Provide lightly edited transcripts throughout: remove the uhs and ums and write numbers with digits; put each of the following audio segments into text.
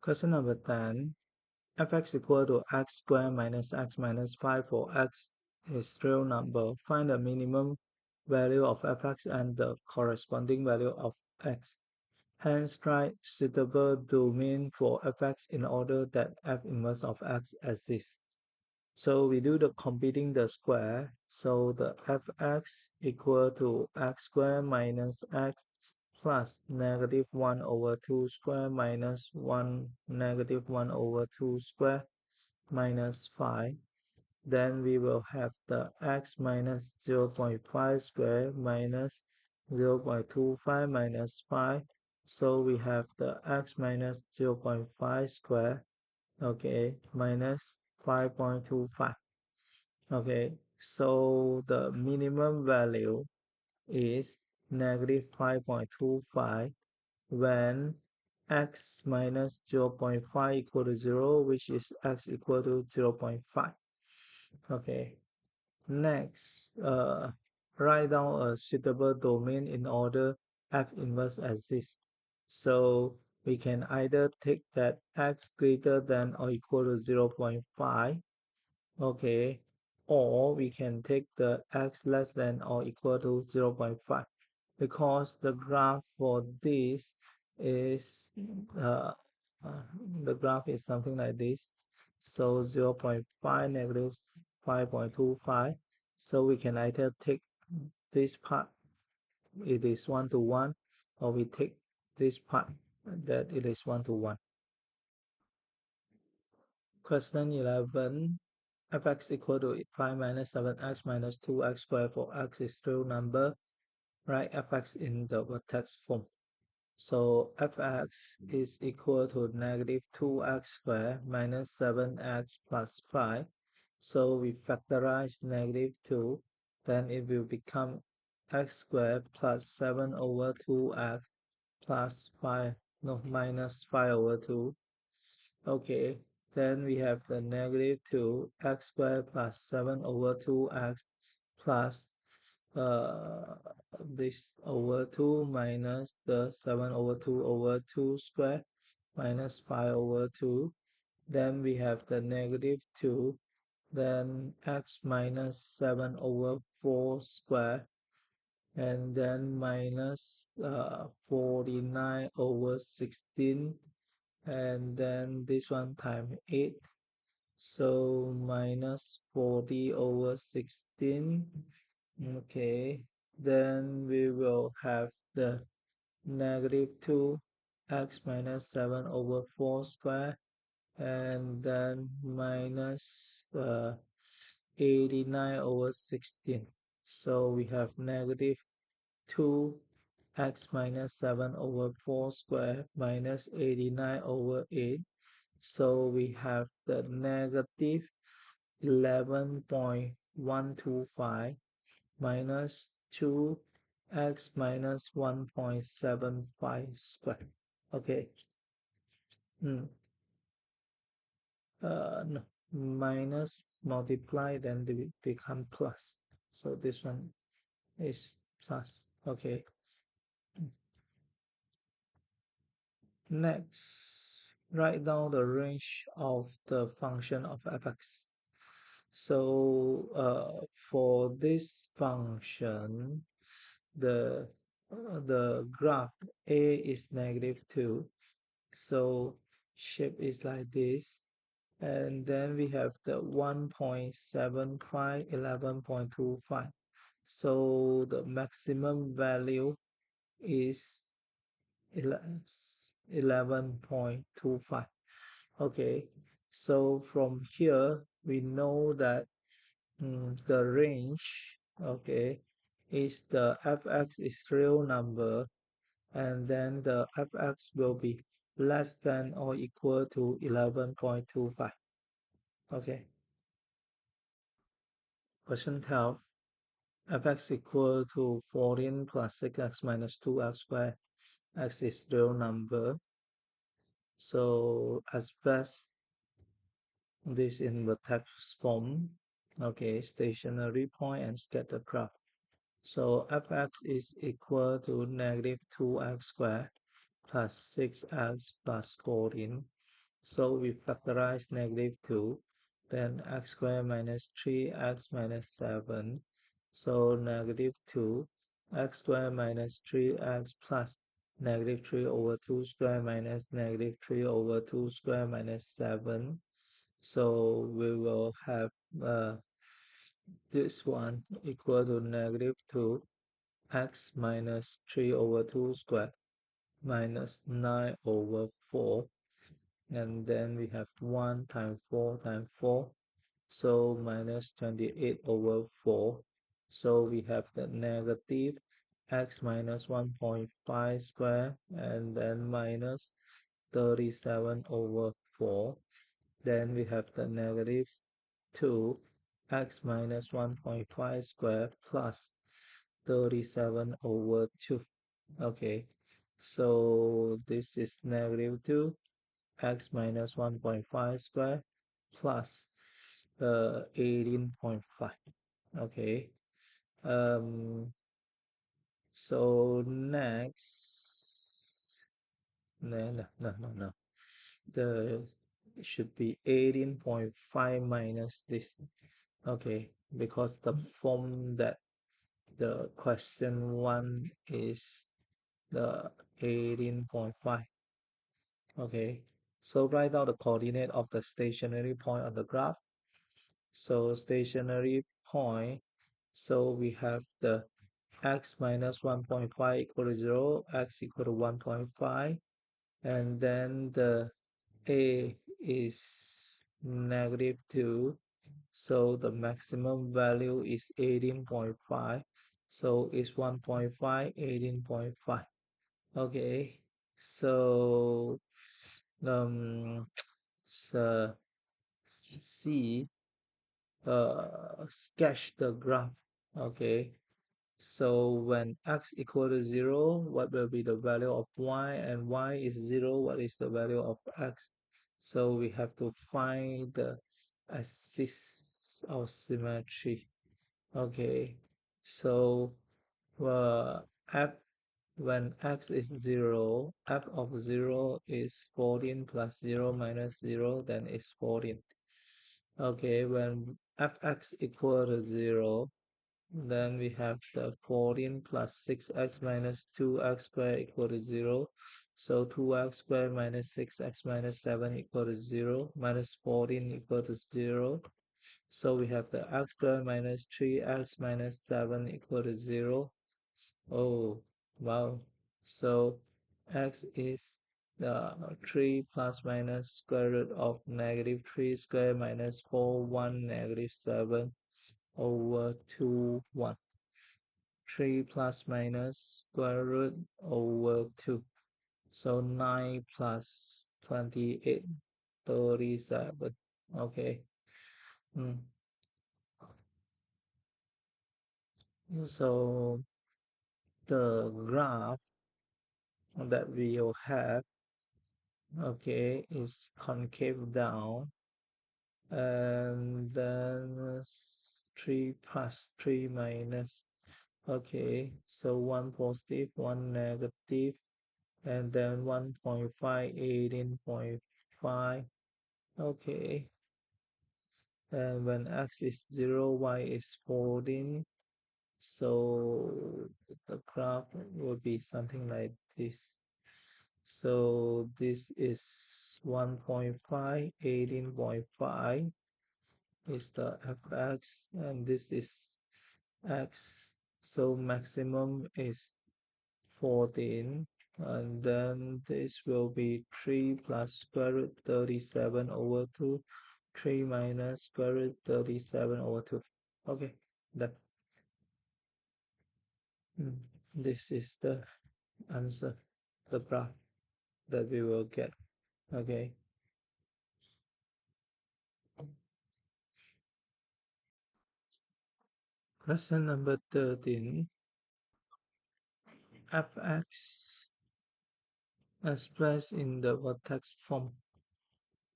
Question number 10. Fx equal to x squared minus x minus 5 for x is real number. Find the minimum value of fx and the corresponding value of x. Hence, write suitable domain for fx in order that f inverse of x exists. So we do the computing the square. So the fx equal to x squared minus x plus negative 1 over 2 square minus 1 negative 1 over 2 square minus 5. Then we will have the x minus 0.5 square minus 0.25 minus 5. So we have the x minus 0.5 square, okay, minus 5.25. Okay, so the minimum value is negative 5.25 when x minus 0.5 equal to 0, which is x equal to 0.5. Okay, next, write down a suitable domain in order f inverse exists. So we can either take that x greater than or equal to 0.5, okay, or we can take the x less than or equal to 0.5, because the graph for this is uh, the graph is something like this. So 0.5 negative 5.25. So we can either take this part, it is 1 to 1, or we take this part that it is 1 to 1. Question 11. Fx equal to 5 minus 7x minus 2x squared for x is real number. Write fx in the vertex form. So fx is equal to negative 2x squared minus 7x plus 5. So we factorize negative 2, then it will become x squared plus 7 over 2x plus 5, no, minus 5 over 2. Okay, then we have the negative 2 x squared plus 7 over 2x plus this over 2 minus the 7 over 2 over 2 square minus 5 over 2. Then we have the negative 2, then x minus 7 over 4 square, and then minus 49 over 16, and then this one times 8. So minus 40 over 16. Okay, then we will have the negative 2 x minus 7 over 4 square, and then minus 89 over 16. So we have negative 2 x minus 7 over 4 square minus 89 over 8. So we have the negative 11.125 minus 2x minus 1.75 square. Okay. No, minus multiply, then they become plus. So this one is plus. Okay. Next, write down the range of the function of fx. So for this function, the graph a is negative 2. So shape is like this. And then we have the 1.75, 11.25. So the maximum value is 11.25. Okay, so from here we know that the range, okay, is the fx is real number, and then the fx will be less than or equal to 11.25. Okay, question 12. Fx equal to 14 plus 6x minus 2x squared. X is real number. So express this in the text form. Okay, stationary point and scatter graph. So fx is equal to negative 2x squared plus 6x plus 14. So we factorize -2, then x squared minus 3x minus 7. So -2, x squared minus 3x plus -3 over 2 square minus -3 over 2 square minus 7. So we will have this one equal to -2 x minus 3 over 2 square minus 9 over 4, and then we have 1 times 4 times 4, so minus 28 over 4. So we have the negative x minus 1.5 square and then minus 37 over 4. Then we have the negative 2 x minus 1.5 square plus 37 over 2. Okay, so this is -2 x minus 1.5 square plus 18.5. Okay, um, so next, no. The it should be 18.5 minus this. Okay, because the form that the question one is the 18.5. Okay, so write out the coordinate of the stationary point on the graph. So stationary point, so we have the x minus 1.5 equal to 0, x equal to 1.5, and then the a is -2, so the maximum value is 18.5, so it's 1.5, 18.5. Okay, so um so C sketch the graph. Okay, so when x equal to 0, what will be the value of y, and y is 0, what is the value of x? So we have to find the axis of symmetry. Okay, so f when x is 0, f of 0 is 14 plus 0 minus 0, then it's 14. Okay, when fx equal to 0, then we have the 14 plus 6x minus 2x squared equal to 0. So 2x squared minus 6x minus 7 equal to 0, minus 14 equal to 0. So we have the x squared minus 3x minus 7 equal to 0. Oh, wow. So x is the 3 plus minus square root of -3 squared minus 4, 1, -7 over 2, 1. 3 plus minus square root over 2. So 9 plus 28, 37. Okay. Mm. So the graph that we will have, okay, is concave down, and then 3 plus 3 minus. Okay, so 1 positive, 1 negative, and then 1.5, 18.5. Okay, and when x is 0, y is 14, so the graph will be something like this. So this is 1.5, 18.5 is the fx, and this is x. So maximum is 14, and then this will be 3 plus square root 37 over 2, 3 minus square root 37 over 2. Okay, that this is the answer, the graph that we will get. Okay, question number 13. Fx expressed in the vertex form.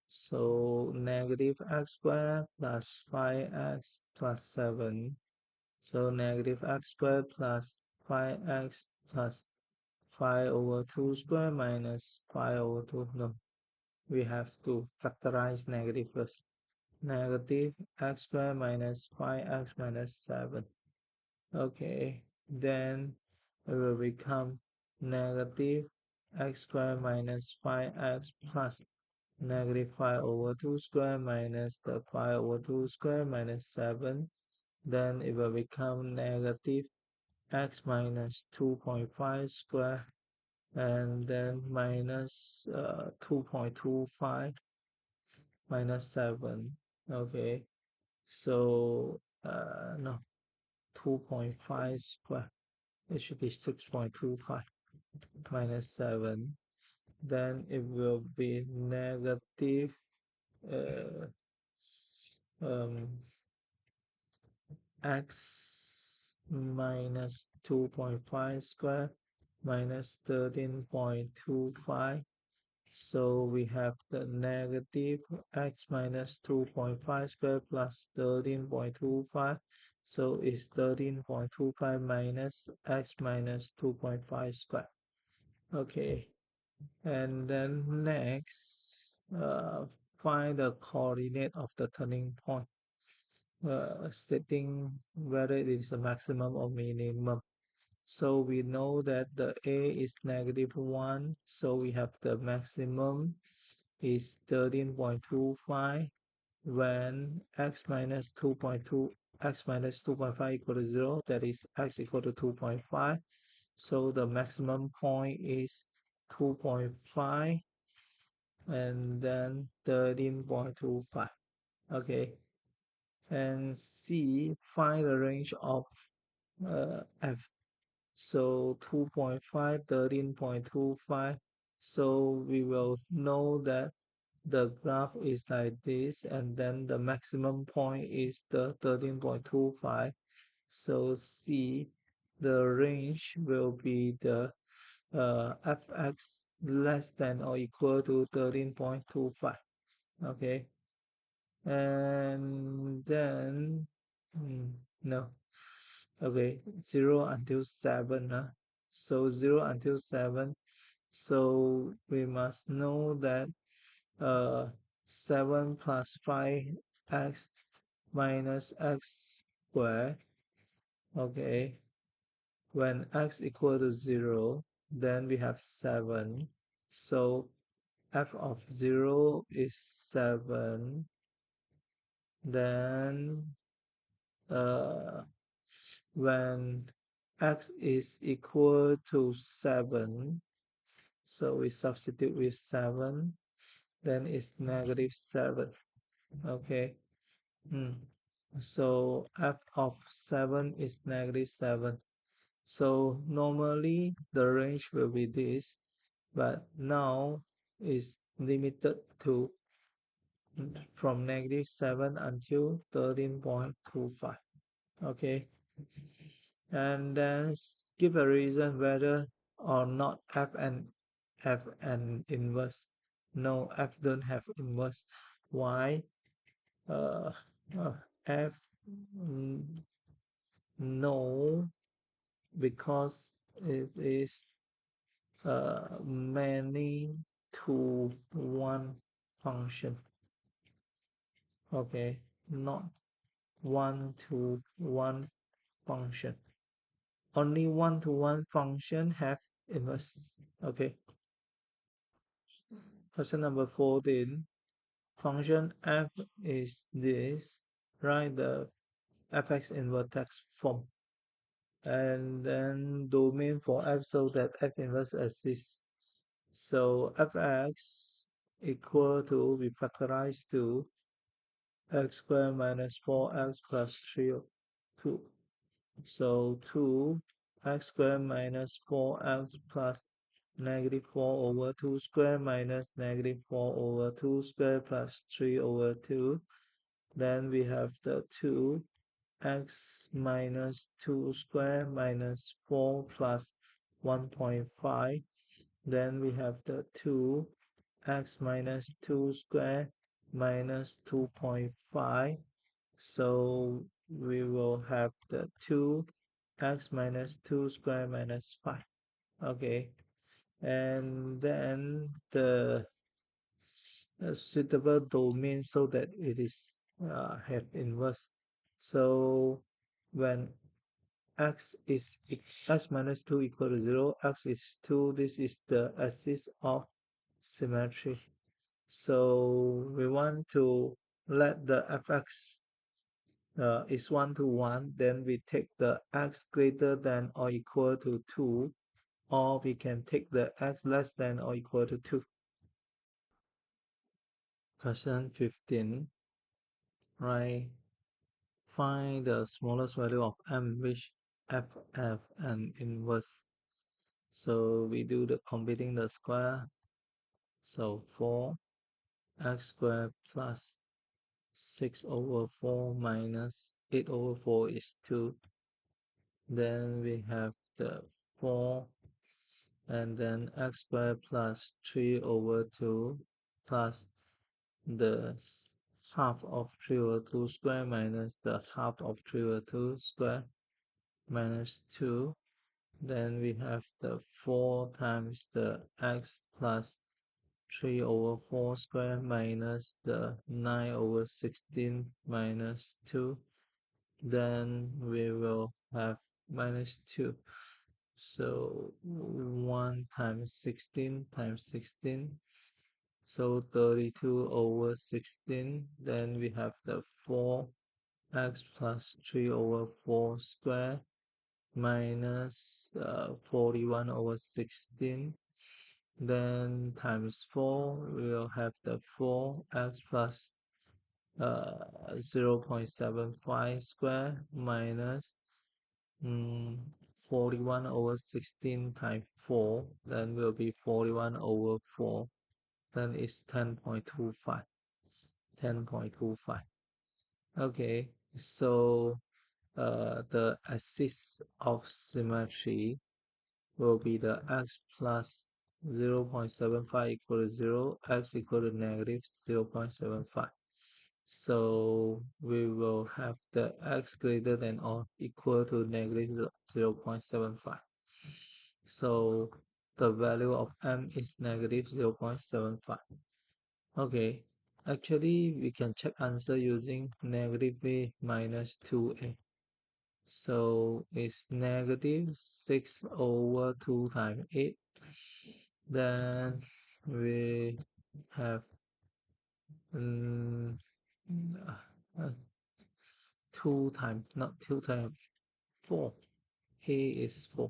So negative x squared plus 5x plus 7. So negative x squared plus 5x plus 5 over 2 square minus 5 over 2. No. we have to factorize negative first. Negative x squared minus 5x minus 7. Okay, then it will become negative x squared minus 5x plus negative 5 over 2 squared minus the 5 over 2 squared minus 7. Then it will become negative x minus 2.5 squared and then minus 2.25 minus 7. Okay, so no, 2.5 squared. It should be 6.25 minus 7. Then it will be negative uh, um, x minus 2.5 squared minus 13.25. So we have the negative x minus 2.5 squared plus 13.25. So it's 13.25 minus x minus 2.5 squared. Okay, and then next, find the coordinate of the turning point, stating whether it is a maximum or minimum. So we know that the A is negative 1, so we have the maximum is 13.25 when x minus 2.2 x minus 2.5 equal to 0, that is x equal to 2.5. So the maximum point is 2.5 and then 13.25. Okay, and C, find the range of f. So 2.5, 13.25. So we will know that the graph is like this, and then the maximum point is the 13.25. So C, the range will be the fx less than or equal to 13.25. Okay, and then no, okay, 0 until 7. So 0 until 7. So we must know that uh 7 plus 5x minus x squared. Okay, when x equal to 0, then we have 7. So f of 0 is 7. Then uh, when x is equal to 7, so we substitute with 7, then it's negative 7. Okay. So f of 7 is negative 7. So normally the range will be this, but now is limited to from negative 7 until 13.25. Okay, and then give a reason whether or not f and inverse. No, f don't have inverse. Why? uh, f no, because it is many to one function. Okay, not one to one function. Only one to one function have inverse. Okay. Question number 14. Function f is this. Write the fx in vertex form. And then domain for f so that f inverse exists. So fx equal to, we factorize to x squared minus 4x plus 3, 2. So 2 x squared minus 4x plus negative 4 over 2 squared minus negative 4 over 2 squared plus 3 over 2. Then we have the 2 x minus 2 squared minus 4 plus 1.5. Then we have the 2 x minus 2 squared minus 2.5. So we will have the 2 x minus 2 squared minus 5. Okay, and then the a suitable domain so that it is have inverse. So when x minus 2 equal to 0, x is 2, this is the axis of symmetry. So we want to let the fx is 1 to 1, then we take the x greater than or equal to 2, or we can take the x less than or equal to 2. Question 15. Right. Find the smallest value of m which f and inverse. So we do the computing the square. So 4x squared plus 6 over 4 minus 8 over 4 is 2. Then we have the 4 and then x squared plus 3 over 2 plus the half of 3 over 2 square minus the half of 3 over 2 square minus 2. Then we have the 4 times the x plus 3 over 4 square minus the 9 over 16 minus 2. Then we will have minus 2. So 1 times 16 times 16. So 32 over 16. Then we have the 4x plus 3 over 4 square minus 41 over 16. Then times 4, we will have the 4x plus 0.75 square minus 41 over 16 times 4, then will be 41 over 4, then it's 10.25. 10.25. Okay, so the axis of symmetry will be the x plus 0.75 equal to 0, x equal to negative 0.75. So we will have the x greater than or equal to negative 0.75. So the value of m is negative 0.75. Okay, actually we can check answer using negative a minus 2a. So it's negative 6 over 2 times 8. Then we have um, uh, 2 times, not 2 times 4. A is 4.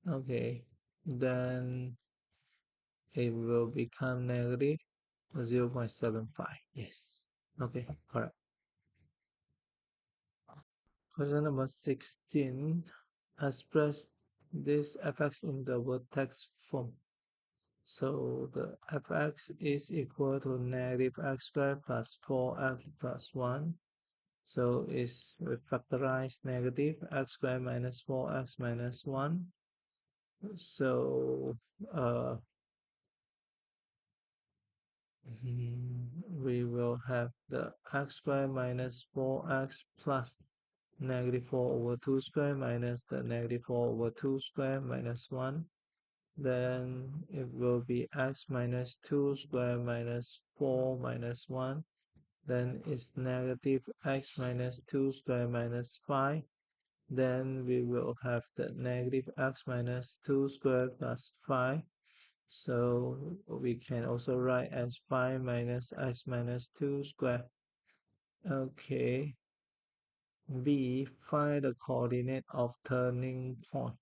Okay, then it will become negative 0.75. Yes. Okay, correct. Question number 16. Express this fx in the vertex form. So the fx is equal to negative x squared plus 4x plus 1. So it's factorized negative x squared minus 4x minus 1. So we will have the x squared minus 4x plus negative 4 over 2 square minus the negative 4 over 2 square minus 1. Then it will be x minus 2 square minus 4 minus 1. Then it's negative x minus 2 square minus 5. Then we will have the negative x minus 2 square plus 5. So we can also write as 5 minus x minus 2 square. Okay. B. Find the coordinate of turning point.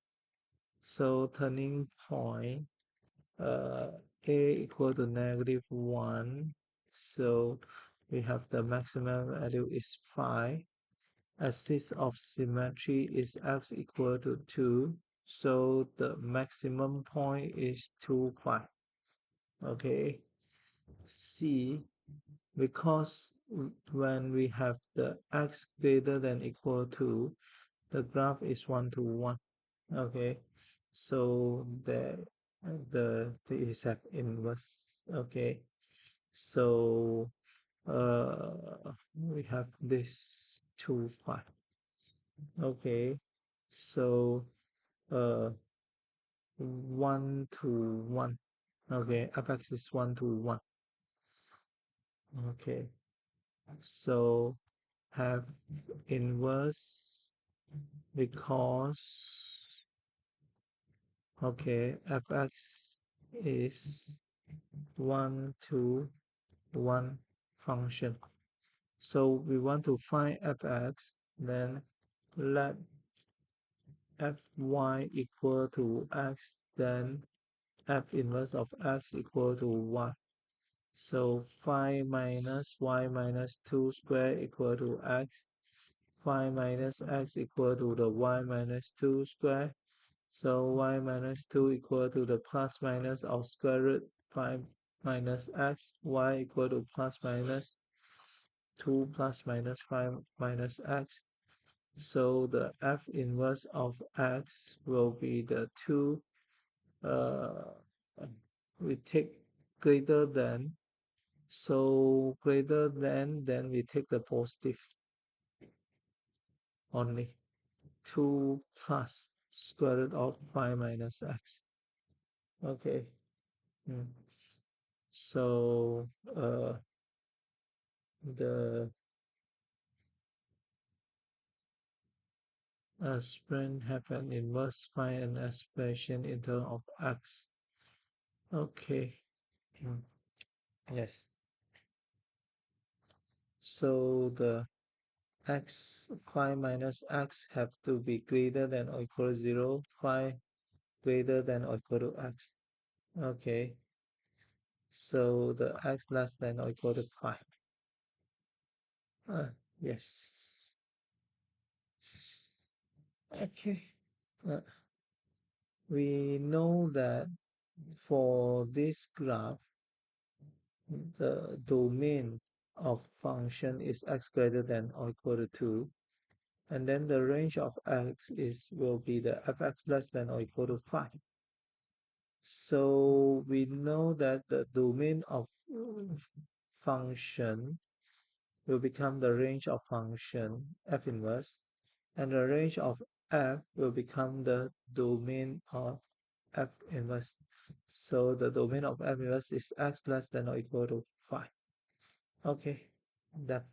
So turning point, uh, A equal to negative 1. So we have the maximum value is 5. Axis of symmetry is x equal to 2. So the maximum point is 2, 5. Okay. C, because when we have the x greater than equal to, the graph is 1 to 1. Okay, so the is have inverse. Okay, so we have this 2, 5. Okay, so uh 1 to 1. Okay, fx is 1 to 1. Okay, so have inverse because okay, fx is 1 to 1 function. So we want to find fx, then let fy equal to x, then f inverse of x equal to y. So 5 minus y minus 2 square equal to x. 5 minus x equal to the y minus 2 square. So y minus 2 equal to the plus minus of square root 5 minus x. Y equal to plus minus 2 plus minus 5 minus x. So the f inverse of x will be the 2. Uh, we take greater than. So greater than, then we take the positive only. 2 plus square root of 5 minus x. Okay. Mm. So the aspirant have an inverse, find an expression in terms of x. Okay. Mm. Yes. So the x 5 minus x have to be greater than or equal to 0, 5 greater than or equal to x. Okay. So the x less than or equal to 5. Yes. Okay. Uh, we know that for this graph, the domain of function is x greater than or equal to 2. And then the range of x will be the fx less than or equal to 5. So we know that the domain of function will become the range of function f inverse, and the range of f will become the domain of f inverse. So the domain of f inverse is x less than or equal to 5. Okay, done.